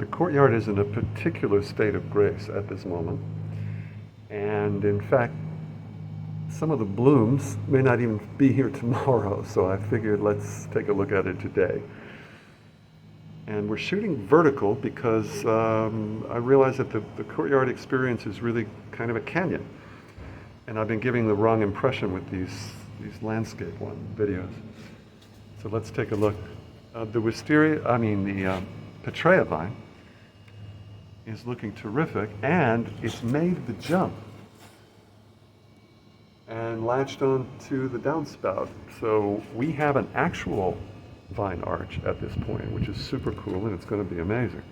The courtyard is in a particular state of grace at this moment. And in fact, some of the blooms may not even be here tomorrow, so I figured let's take a look at it today. And we're shooting vertical because I realize that the courtyard experience is really kind of a canyon. And I've been giving the wrong impression with these landscape videos. So let's take a look. The Petrea vine is looking terrific, and it's made the jump and latched on to the downspout. So we have an actual vine arch at this point, which is super cool, and it's going to be amazing.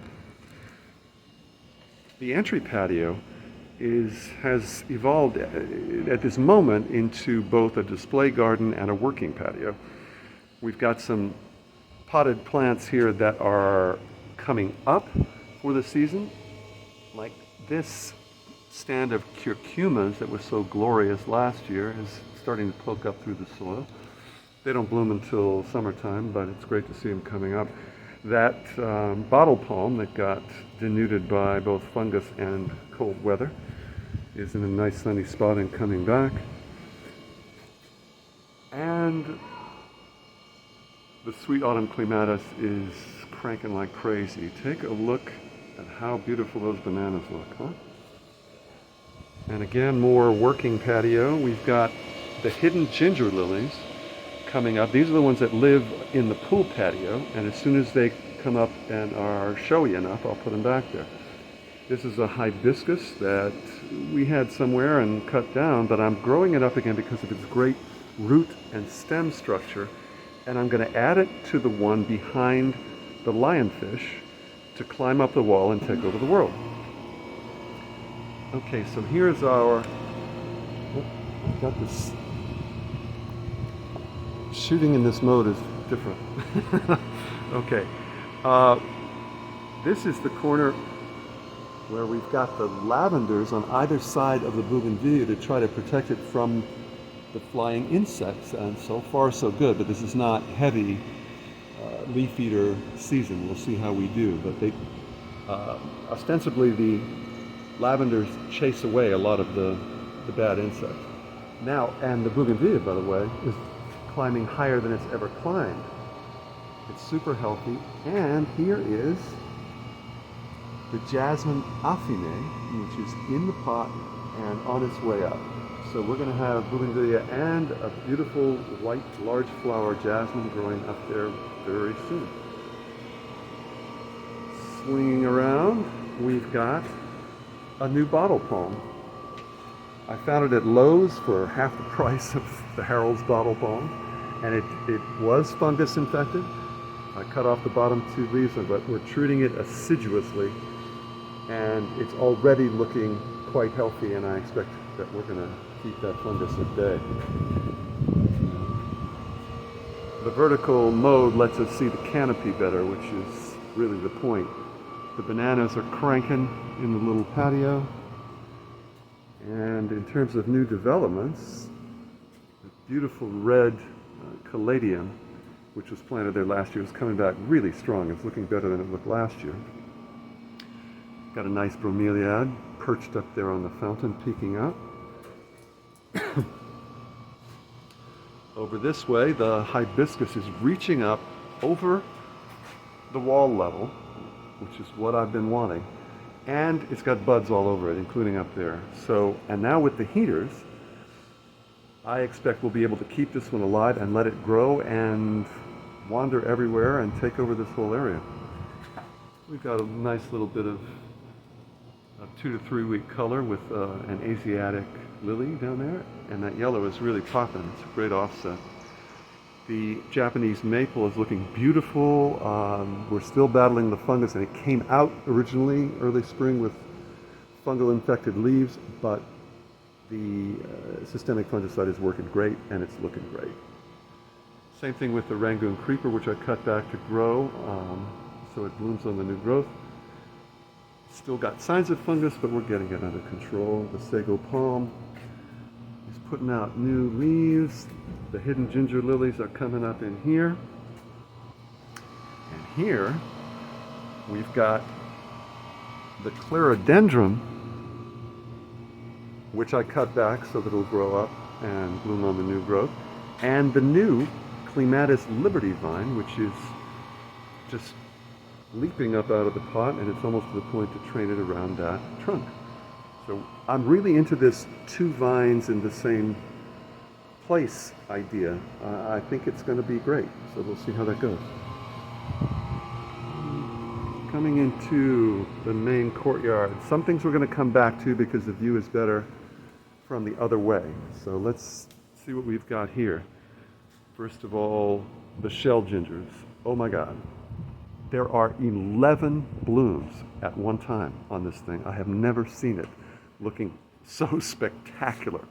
The entry patio has evolved at this moment into both a display garden and a working patio. We've got some potted plants here that are coming up for the season, like this stand of curcumas that was so glorious last year is starting to poke up through the soil. They don't bloom until summertime, but it's great to see them coming up. That bottle palm that got denuded by both fungus and cold weather is in a nice sunny spot and coming back. And the sweet autumn clematis is cranking like crazy. Take a look at how beautiful those bananas look, huh? And again, more working patio. We've got the hidden ginger lilies coming up. These are the ones that live in the pool patio, and as soon as they come up and are showy enough, I'll put them back there. This is a hibiscus that we had somewhere and cut down, but I'm growing it up again because of its great root and stem structure, and I'm going to add it to the one behind the lionfish to climb up the wall and take over the world. Okay, so here's our, I've got this, shooting in this mode is different. Okay, this is the corner where we've got the lavenders on either side of the bougainvillea to try to protect it from the flying insects, and so far so good, but this is not heavy leaf eater season. We'll see how we do, but they ostensibly the lavenders chase away a lot of the bad insects. Now, and the bougainvillea, by the way, is climbing higher than it's ever climbed. It's super healthy, and here is the jasmine affine, which is in the pot and on its way up. So we're going to have bougainvillea and a beautiful white large flower jasmine growing up there very soon. Swinging around, we've got a new bottle palm. I found it at Lowe's for half the price of the Harold's bottle palm, and it was fungus infected. I cut off the bottom 2 leaves, but we're treating it assiduously, and it's already looking quite healthy, and I expect that we're going to keep that fungus at bay. The vertical mode lets us see the canopy better, which is really the point. The bananas are cranking in the little patio. And in terms of new developments, the beautiful red caladium, which was planted there last year, is coming back really strong. It's looking better than it looked last year. Got a nice bromeliad perched up there on the fountain, peeking up. Over this way, the hibiscus is reaching up over the wall level, which is what I've been wanting. And it's got buds all over it, including up there. So, and now with the heaters, I expect we'll be able to keep this one alive and let it grow and wander everywhere and take over this whole area. We've got a nice little bit of a 2 to 3 week color with an Asiatic lily down there, and that yellow is really popping. It's a great offset. The Japanese maple is looking beautiful. We're still battling the fungus, and it came out originally early spring with fungal infected leaves, but the systemic fungicide is working great, and it's looking great. Same thing with the Rangoon creeper, which I cut back to grow, so it blooms on the new growth. Still got signs of fungus, but we're getting it under control. The sago palm is putting out new leaves. The hidden ginger lilies are coming up in here. And here, we've got the clerodendron, which I cut back so that it'll grow up and bloom on the new growth, and the new Clematis Liberty vine, which is just leaping up out of the pot, and it's almost to the point to train it around that trunk. So I'm really into this two vines in the same place idea. I think it's going to be great, so we'll see how that goes. Coming into the main courtyard. Some things we're going to come back to because the view is better from the other way. So let's see what we've got here. First of all, the shell gingers. Oh my God. There are 11 blooms at one time on this thing. I have never seen it looking so spectacular.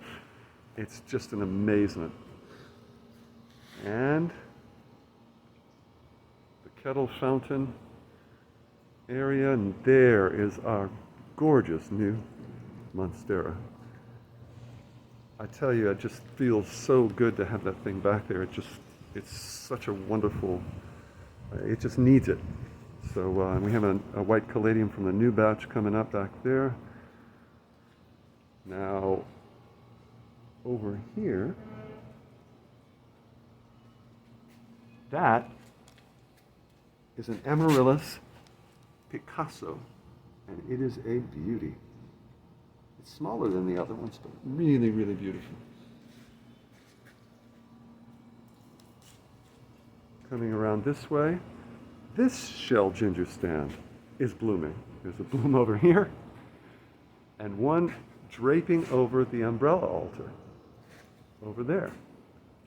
It's just an amazement. And the kettle fountain area, and there is our gorgeous new monstera. I tell you, it just feels so good to have that thing back there. It's such a wonderful, it just needs it. So we have a white caladium from the new batch coming up back there. Now, over here, that is an Amaryllis Picasso, and it is a beauty. It's smaller than the other ones, but really, really beautiful. Coming around this way, this shell ginger stand is blooming. There's a bloom over here, and one draping over the umbrella altar over there.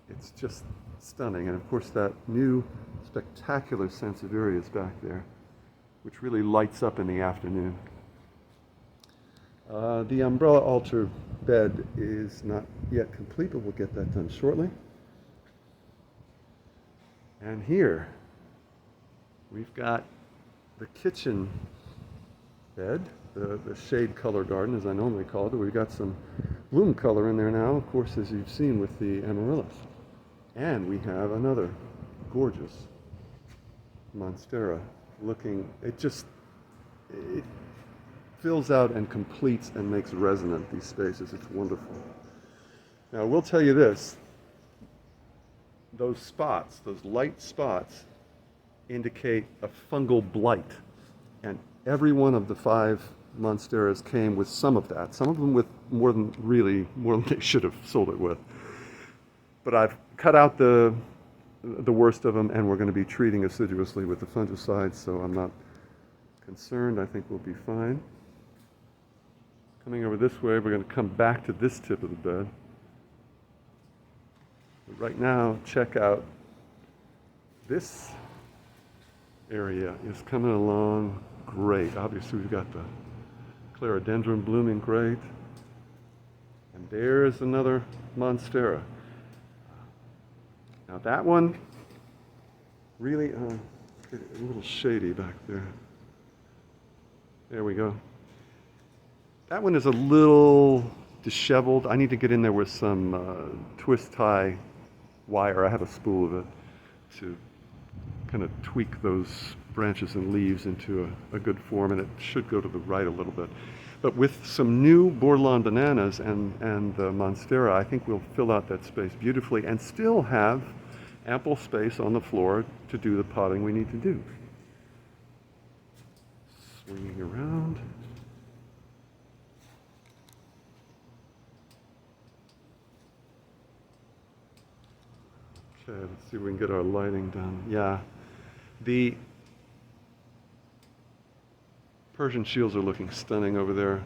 It's just stunning, and of course that new spectacular Sansevieria is back there, which really lights up in the afternoon. The umbrella altar bed is not yet complete, but we'll get that done shortly. And here, we've got the kitchen bed, the shade color garden, as I normally call it. We've got some bloom color in there now, of course, as you've seen with the Amaryllis. And we have another gorgeous monstera looking, it fills out and completes and makes resonant these spaces. It's wonderful. Now, I will tell you this. Those spots, those light spots, indicate a fungal blight. And every one of the 5 monsteras came with some of that. Some of them with more than they should have sold it with. But I've cut out the worst of them, and we're going to be treating assiduously with the fungicides, so I'm not concerned. I think we'll be fine. Coming over this way, we're going to come back to this tip of the bed. But right now, check out this area is coming along great. Obviously, we've got the clerodendron blooming great. And there's another monstera. Now that one, really, a little shady back there. There we go. That one is a little disheveled. I need to get in there with some twist tie wire. I have a spool of it to kind of tweak those branches and leaves into a good form, and it should go to the right a little bit. But with some new Bordelon bananas and the monstera, I think we'll fill out that space beautifully and still have ample space on the floor to do the potting we need to do. Swinging around. Okay, let's see if we can get our lighting done. Yeah, the Persian shields are looking stunning over there.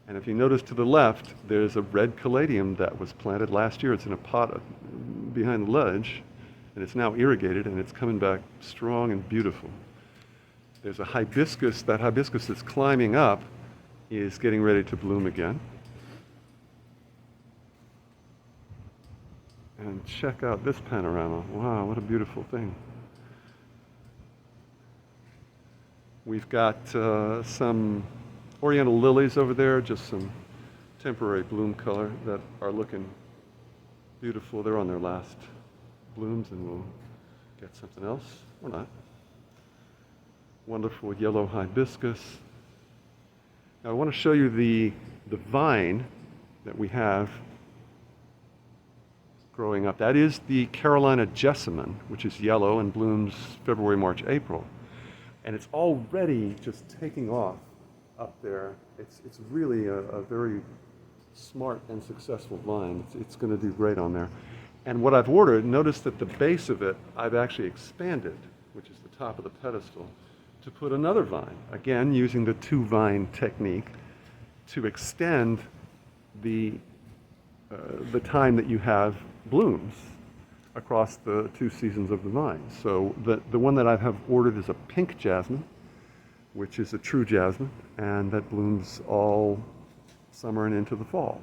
And if you notice to the left, there's a red caladium that was planted last year. It's in a pot behind the ledge, and it's now irrigated, and it's coming back strong and beautiful. There's a hibiscus. That hibiscus that's climbing up is getting ready to bloom again. And check out this panorama. Wow, what a beautiful thing. We've got some oriental lilies over there, just some temporary bloom color that are looking beautiful. They're on their last blooms, and we'll get something else or not. Wonderful yellow hibiscus. Now I want to show you the vine that we have growing up. That is the Carolina jessamine, which is yellow and blooms February, March, April. And it's already just taking off up there. It's really a very smart and successful vine. It's going to do great on there. And what I've ordered, notice that the base of it I've actually expanded, which is the top of the pedestal, to put another vine, again using the two vine technique to extend the time that you have blooms across the 2 seasons of the vine. So the one that I have ordered is a pink jasmine, which is a true jasmine, and that blooms all summer and into the fall.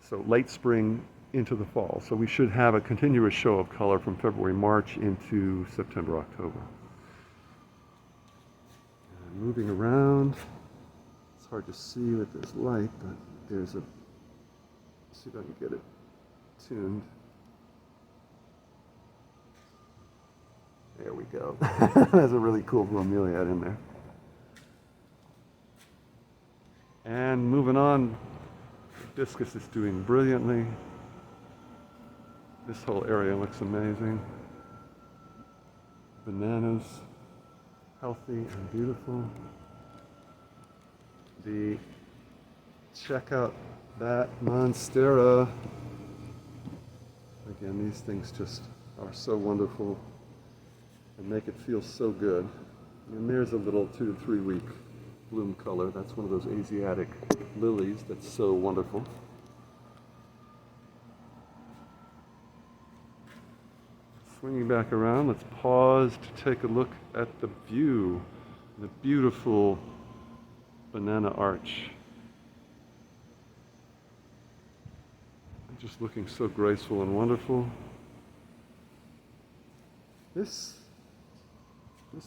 So late spring into the fall. So we should have a continuous show of color from February, March into September, October. And moving around, it's hard to see with this light, but there's let's see if I can get it tuned. There we go. There's a really cool bromeliad in there. And moving on, hibiscus is doing brilliantly. This whole area looks amazing. Bananas, healthy and beautiful. Check out that monstera. Again, these things just are so wonderful and make it feel so good. And there's a little 2 to 3 week bloom color. That's one of those Asiatic lilies that's so wonderful. Swinging back around, let's pause to take a look at the view, the beautiful banana arch. Just looking so graceful and wonderful. This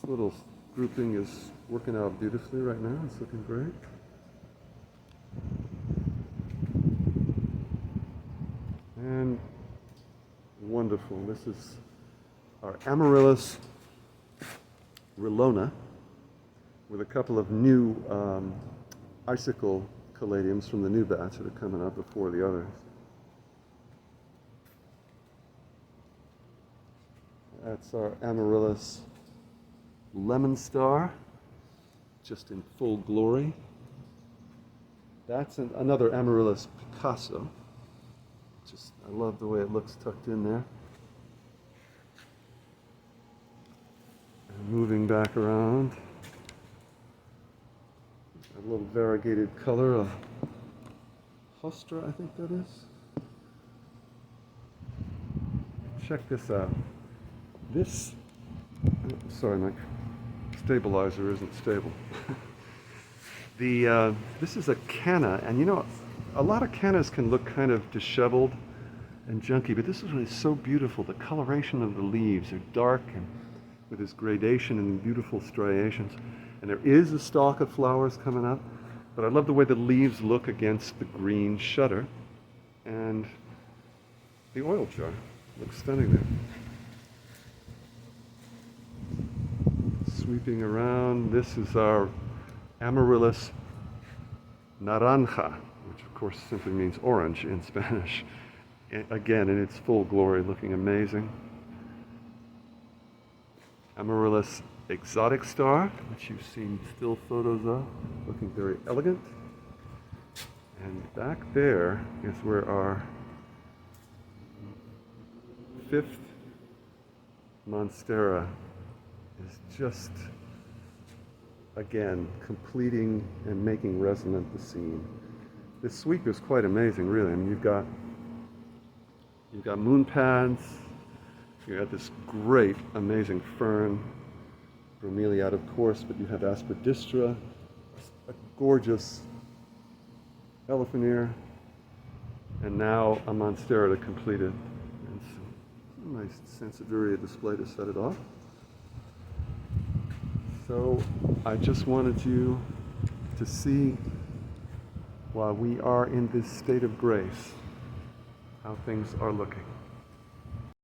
little grouping is working out beautifully right now. It's looking great. And wonderful. This is our Amaryllis Rilona with a couple of new icicle caladiums from the new batch that are coming up before the others. That's our Amaryllis Lemon Star, just in full glory. That's another Amaryllis Picasso. I love the way it looks tucked in there. And moving back around, a little variegated color of Hostra, I think that is. Check this out. Sorry, my stabilizer isn't stable. This is a canna, and you know, a lot of cannas can look kind of disheveled and junky, but this is really so beautiful. The coloration of the leaves are dark and with this gradation and beautiful striations. And there is a stalk of flowers coming up, but I love the way the leaves look against the green shutter, and the oil jar looks stunning there. Sweeping around, this is our Amaryllis Naranja, which of course simply means orange in Spanish. Again, in its full glory, looking amazing. Amaryllis Exotic Star, which you've seen still photos of, looking very elegant. And back there is where our 5th Monstera is just, again, completing and making resonant the scene. This sweep is quite amazing, really. I mean, you've got moon pads, you got this great, amazing fern, bromeliad, of course, but you have aspidistra, a gorgeous elephant ear, and now a monstera to complete it. And some nice Sansevieria display to set it off. So I just wanted you to see, while we are in this state of grace, how things are looking.